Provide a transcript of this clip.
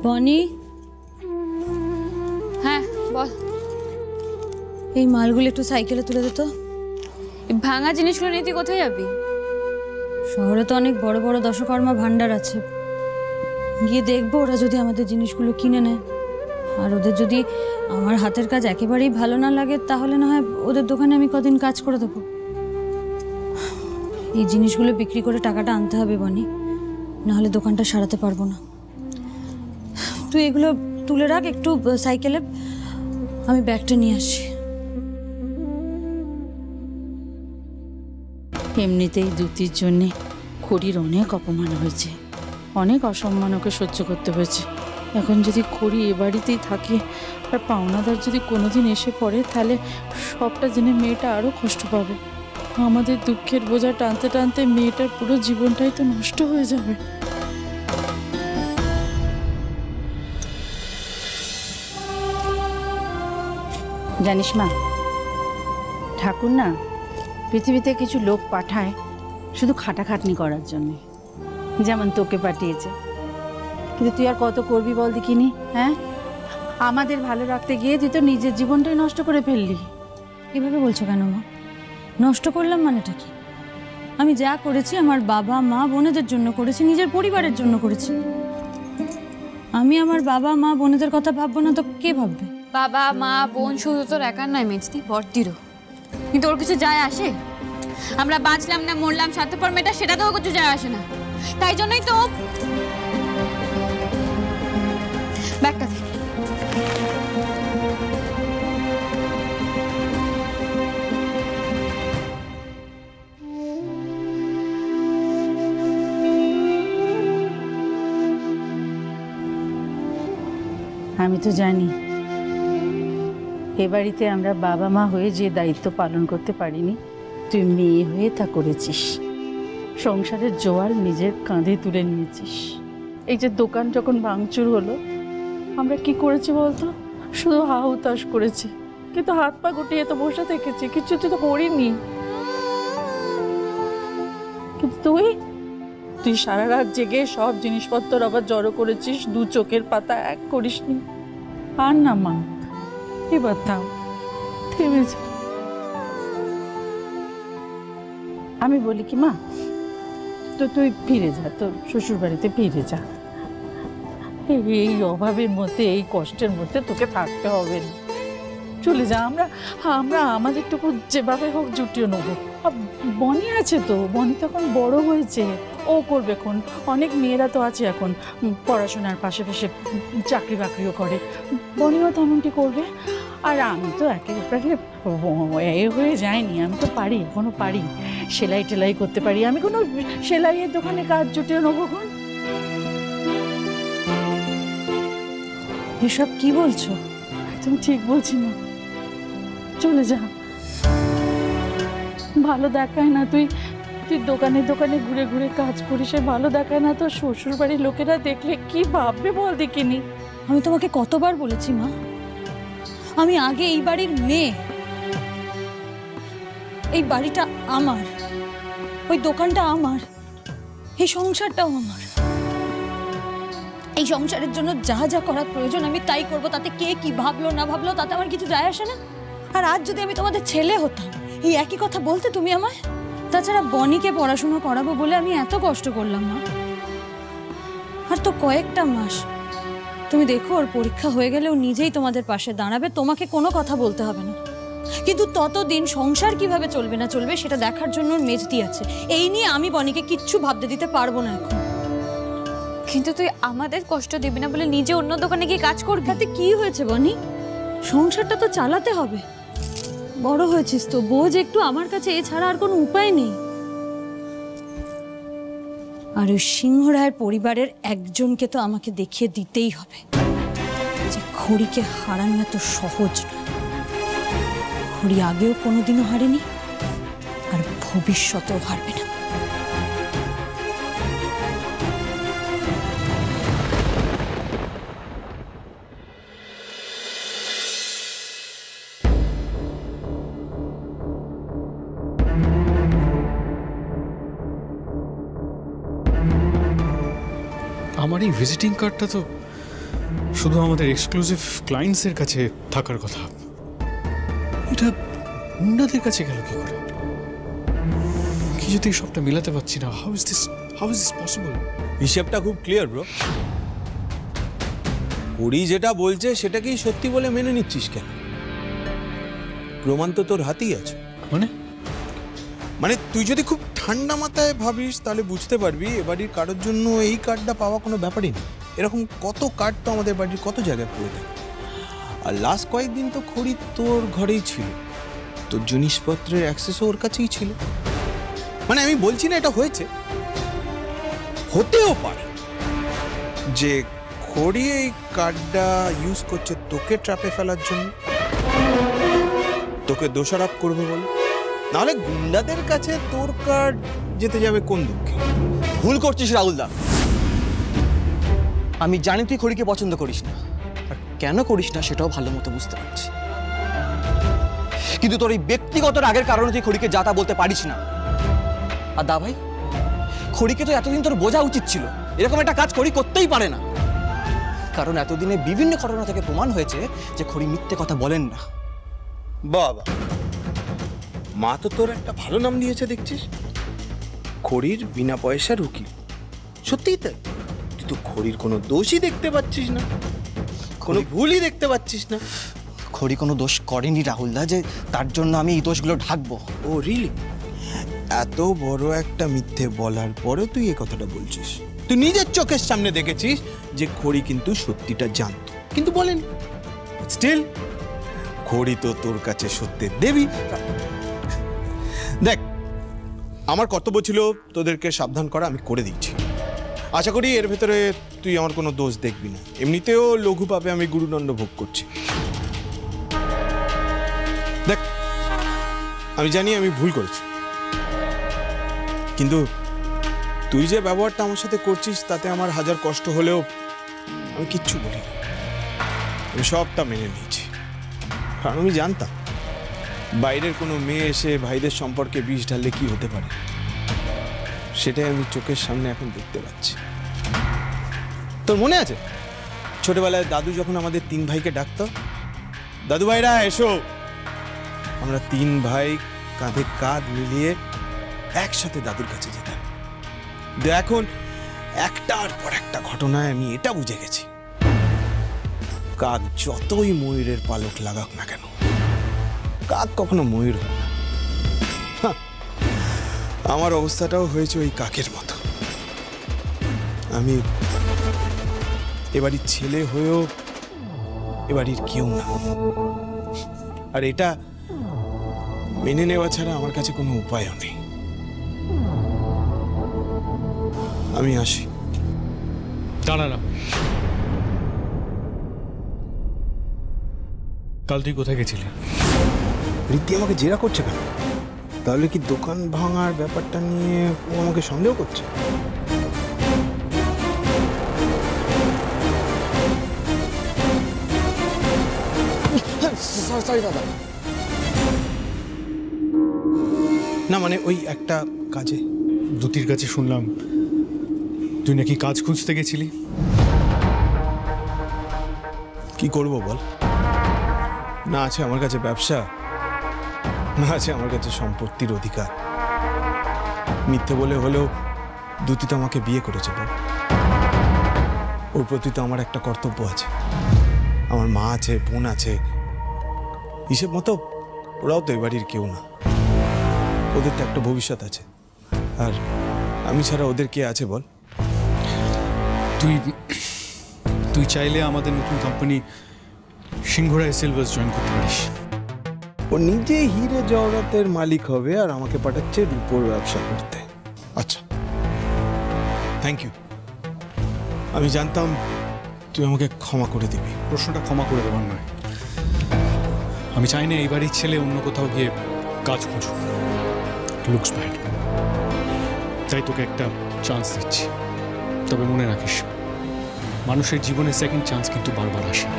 বনি, হ্যাঁ বল। এই মালগুলো একটু সাইকেলে তুলে দে তো। ভাঙা জিনিসগুলো নিয়ে তুই কোথায় যাবি? শহরে তো অনেক বড় বড় দশকর্মা ভান্ডার আছে, গিয়ে দেখবো ওরা যদি আমাদের জিনিসগুলো কিনে নেয়। আর ওদের যদি আমার হাতের কাজ একেবারেই ভালো না লাগে তাহলে না হয় ওদের দোকানে আমি কদিন কাজ করে দেবো। এই জিনিসগুলো বিক্রি করে টাকাটা আনতে হবে বনি, নাহলে দোকানটা সারাতে পারবো না। তুই এগুলো তুলে রাখ একটু সাইকেলে, আমি ব্যাগটা নিয়ে আসি। এমনিতেই দ্যুতির জন্যে খড়ির অনেক অপমান হয়েছে, অনেক অসম্মান ওকে সহ্য করতে হয়েছে। এখন যদি খড়ি এ বাড়িতেই থাকে আর পাওনাদার যদি কোনোদিন এসে পড়ে তাহলে সবটা জেনে মেয়েটা আরও কষ্ট পাবে। আমাদের দুঃখের বোঝা টানতে টানতে মেয়েটার পুরো জীবনটাই তো নষ্ট হয়ে যাবে। জানিস মা, ঠাকুর না পৃথিবীতে কিছু লোক পাঠায় শুধু খাটাখাটনি করার জন্যে, যেমন তোকে পাঠিয়েছে। কিন্তু তুই আর কত করবি বল দেখিনি? হ্যাঁ, আমাদের ভালো রাখতে গিয়ে তুই তো নিজের জীবনটাই নষ্ট করে ফেললি। এভাবে বলছো কেন মা? নষ্ট করলাম মানেটা কি? আমি যা করেছি আমার বাবা মা বোনেদের জন্য করেছি, নিজের পরিবারের জন্য করেছি। আমি আমার বাবা মা বোনেদের কথা ভাববো না তো কে ভাববে? বাবা মা বোন শুধু তোর একার নয় মেজদি, বড়দিরও। কিন্তু ওর কিছু যায় আসে? আমরা বাঁচলাম না মরলাম স্বার্থপর মেয়েটা, সেটা তো কিছু যায় আসে না। তাই জন্যই তো ব্যাগটা দে। আমি তো জানি এ বাড়িতে আমরা বাবা মা হয়ে যে দায়িত্ব পালন করতে পারিনি, তুই মেয়ে হয়ে তা করেছিস। সংসারের জোয়াল নিজের কাঁধে তুলে নিয়েছিস। এই যে দোকান যখন ভাঙচুর হলো আমরা কি করেছি বলতো? শুধু হা হুতাশ করেছি, কিন্তু হাত পা গুটিয়ে তো বসে থেকেছি, কিছু তো করিনি। কিন্তু তুই সারা রাত জেগে সব জিনিসপত্র আবার জড়ো করেছিস, দু চোখের পাতা এক করিসনি। আর না মা, এবার থাম, থেমে যা। আমি বলি কি মা, তো তুই ফিরে যা, তোর শ্বশুর বাড়িতে ফিরে যা। এই অভাবের মধ্যে এই কষ্টের মধ্যে তোকে থাকতে হবে না, চলে যা। আমরা আমাদেরটুকু যেভাবে হোক জুটিয়ে নেবো। বনি আছে তো, বনি তো এখন বড় হয়েছে, ও করবে এখন। অনেক মেয়েরা তো আছে এখন পড়াশোনার পাশাপাশি চাকরি বাকরিও করে, বনিও তেমনটি করবে। আর আমি তো একেবারে এ হয়ে যায়নি, আমি তো পারি, এখনো পারি, সেলাই টেলাই করতে পারি। আমি কোনো সেলাইয়ের দোকানে কাজ জুটিয়ে নেবো এখন। এসব কি বলছো? একদম ঠিক বলছি না, চলে যা। ভালো দেখায় না তুই দোকানে দোকানে ঘুরে ঘুরে কাজ করিস, ভালো দেখায় না? তোর শ্বশুর বাড়ির লোকেরা দেখলে কি ভাববে বল দেখিনি? আমি তোমাকে কতবার বলেছি মা, আমি আগে এই বাড়ির মেয়ে। এই বাড়িটা আমার, ওই দোকানটা আমার, এই সংসারটাও আমার। এই সংসারের জন্য যা যা করার প্রয়োজন আমি তাই করব, তাতে কে কি ভাবলো না ভাবলো তাতে আমার কিছু যায় আসে না। আর আজ যদি আমি তোমাদের ছেলে হতাম এই একই কথা বলতে তুমি আমায়? তাছাড়া বনিকে পড়াশোনা করাবো বলে আমি এত কষ্ট করলাম না। আর তো কয়েকটা মাস, তুমি দেখো ওর পরীক্ষা হয়ে গেলে ও নিজেই তোমাদের পাশে দাঁড়াবে, তোমাকে কোনো কথা বলতে হবে না। কিন্তু ততদিন সংসার কিভাবে চলবে না চলবে সেটা দেখার জন্য ওর মেজদি আছে। এই নিয়ে আমি বনিকে কিচ্ছু ভাবতে দিতে পারবো না এখন। কিন্তু তুই আমাদের কষ্ট দিবি না বলে নিজে অন্য দোকানে গিয়ে কাজ করবি, তাতে কি হয়েছে বনি? সংসারটা তো চালাতে হবে। বড় হয়েছিস তো, বোঝ একটু আমার কাছে, এছাড়া আর কোনো উপায় নেই। আর ওই সিংহ রায়ের পরিবারের একজনকে তো আমাকে দেখিয়ে দিতেই হবে যে খড়িকে হারানো এত সহজ নয়। খড়ি আগেও কোনোদিনও হারেনি আর ভবিষ্যতেও হারবে না। আমার এই ভিজিটিং কার্ডটা তো শুধু আমাদের এক্সক্লুসিভ ক্লায়েন্টসের কাছে থাকার কথা, এটা গুন্ডাদের কাছে গেল কি করে? কিছুতেই সবটা মিলাতে পারছি না। How is this possible? হিসেবটা খুব ক্লিয়ার ব্রো। হরি যেটা বলছে সেটাকেই সত্যি বলে মেনে নিচ্ছিস কেন? প্রমাণ তো তোর হাতেই আছে। মানে তুই যদি খুব ঠান্ডা মাথায় ভাবিস তাহলে বুঝতে পারবি এ বাড়ির কারোর জন্য এই কার্ডটা পাওয়া কোনো ব্যাপারই না। এরকম কত কার্ড তো আমাদের বাড়ির কত জায়গায় পড়ে থাকে। আর লাস্ট কয়েকদিন তো খড়ি তোর ঘরেই ছিল, তোর জিনিসপত্রের অ্যাক্সেসও ওর কাছেই ছিল। মানে আমি বলছি না এটা হয়েছে, হতেও পারে যে খড়ি এই কার্ডটা ইউজ করছে তোকে ট্র্যাপে ফেলার জন্য, তোকে দোষারোপ করবে বলে। নাহলে গুন্ডাদের কাছে তোর কার্ড যেতে যাবে কোন দুঃখে? ভুল করছিস রাহুলদা। আমি জানি তুই খড়িকে পছন্দ করিস না, আর কেন করিস না সেটাও ভালো মতো বুঝতে পারছি। কিন্তু তোর এই ব্যক্তিগত রাগের কারণে তুই খড়িকে যা তা বলতে পারিস না। আর দা ভাই, খড়িকে তো এতদিন তোর বোঝা উচিত ছিল এরকম একটা কাজ খড়ি করতেই পারে না, কারণ এতদিনে বিভিন্ন ঘটনা থেকে প্রমাণ হয়েছে যে খড়ি মিথ্যে কথা বলেন না। বাবা, মা তো তোর একটা ভালো নাম দিয়েছে দেখছিস, খড়ির বিনা পয়সার উকিল। সত্যিই তাই, তুই তো খড়ির কোনো দোষই দেখতে পাচ্ছিস না, কোনো ভুলই দেখতে পাচ্ছিস না। খড়ি কোনো দোষ করেনি রাহুলদা যে তার জন্য আমি এই দোষগুলো ঢাকবো। ও রিয়েলি? এত বড় একটা মিথ্যে বলার পরেও তুই এই কথাটা বলছিস? তুই নিজের চোখের সামনে দেখেছিস যে খড়ি কিন্তু সত্যিটা জানতো কিন্তু বলেন। স্টিল খড়ি তো তোর কাছে সত্যের দেবী। দেখ, আমার কর্তব্য ছিল তোদেরকে সাবধান করা, আমি করে দিচ্ছি। আশা করি এর ভেতরে তুই আমার কোনো দোষ দেখবি না। এমনিতেও লঘু পাপে আমি গুরুদণ্ড ভোগ করছি। দেখ, আমি জানি আমি ভুল করেছি, কিন্তু তুই যে ব্যবহারটা আমার সাথে করছিস তাতে আমার হাজার কষ্ট হলেও আমি কিচ্ছু বলি না। আমি সবটা মেনে নিয়েছি, কারণ আমি জানতাম বাইরের কোনো মেয়ে এসে ভাইদের সম্পর্কে বিষ ঢাললে কি হতে পারে, সেটাই আমি চোখের সামনে এখন দেখতে পাচ্ছি। তোর মনে আছে ছোটবেলায় দাদু যখন আমাদের তিন ভাইকে ডাকতো, দাদু ভাইরা এসো, আমরা তিন ভাই কাঁধে কাঁধ মিলিয়ে একসাথে দাদুর কাছে যেতাম। এখন একটার পর একটা ঘটনায় আমি এটা বুঝে গেছি, কাক যতই ময়ূরের পালক লাগাক না কেন, কাক কখনো ময়ূর হয় না। আমার অবস্থাটাও হয়েছে ওই কাকের মতো। আমি এবাড়ির ছেলে হয়েও এবাড়ির কেউ না, আর এটা মেনে নেওয়া ছাড়া আমার কাছে কোনো উপায়ও নেই। আমি আসি। দাঁড়া না, কাল তুই কোথায় গেছিলি? রীতি আমাকে জেরা করছে কেন? তাহলে কি দোকান ভাঙার ব্যাপারটা নিয়ে ও আমাকে সন্দেহ করছে? সরি দাদা। না মানে ওই একটা কাজে। দুতির কাছে শুনলাম তুই নাকি কাজ খুঁজতে গেছিলি। কি করব বল? না আছে আমার কাছে ব্যবসা, না আছে আমার কাছে সম্পত্তির অধিকার। মিথ্যে বলে হলেও দুতি তো আমাকে বিয়ে করেছে বল, ওর প্রতি তো আমার একটা কর্তব্য আছে। আমার মা আছে, বোন আছে, হিসেব মতো ওরাও তো এবাড়ির কেউ না, ওদের তো একটা ভবিষ্যৎ আছে। আর আমি ছাড়া ওদের কে আছে বল? তুই চাইলে আমাদের নতুন কোম্পানি সিংহরায় সিলভার্স জয়েন করতে পারিস। ও নিজে হিরে জওহরাতের মালিক হবে আর আমাকে পাঠাচ্ছে রূপোর ব্যবসা করতে। আচ্ছা, থ্যাংক ইউ। আমি জানতাম তুই আমাকে ক্ষমা করে দিবি। প্রশ্নটা ক্ষমা করে দেবার নয়, আমি চাই না এই বাড়ির ছেলে অন্য কোথাও গিয়ে কাজ খুঁজুক, লুকস ব্যাড। তাই তোকে একটা চান্স দিচ্ছি, তবে মনে রাখিস মানুষের জীবনে সেকেন্ড চান্স কিন্তু বারবার আসে না।